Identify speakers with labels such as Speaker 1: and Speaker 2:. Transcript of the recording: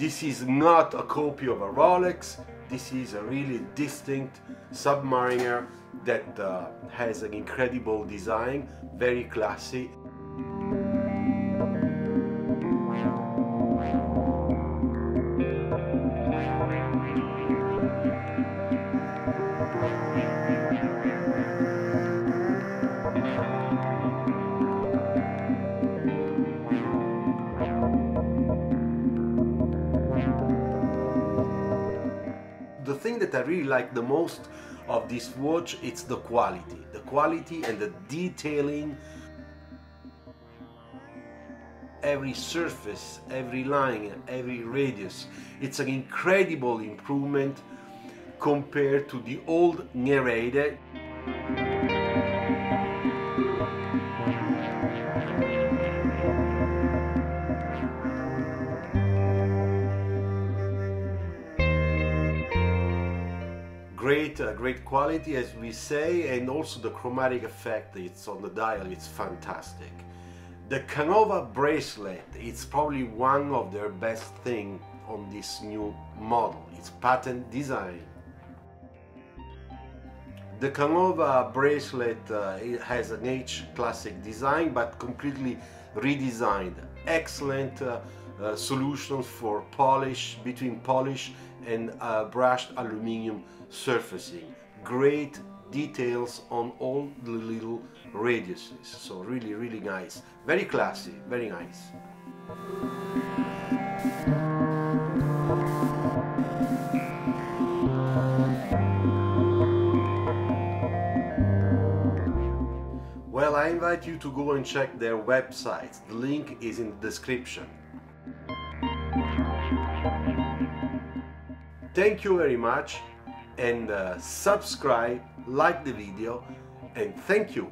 Speaker 1: This is not a copy of a Rolex. This is a really distinct Submariner that has an incredible design, very classy. The thing that I really like the most of this watch, it's the quality and the detailing. Every surface, every line, every radius, it's an incredible improvement compared to the old Nereide. Great quality, as we say, and also the chromatic effect it's on the dial, it's fantastic. The Canova bracelet, it's probably one of their best thing on this new model. It's patent design. The Canova bracelet it has an H classic design, but completely redesigned. Excellent solutions for polish, between polish and brushed aluminum surfacing. Great details on all the little radiuses, so really nice, very classy, very nice. Well, I invite you to go and check their websites. The link is in the description. Thank you very much, and subscribe, like the video, and thank you.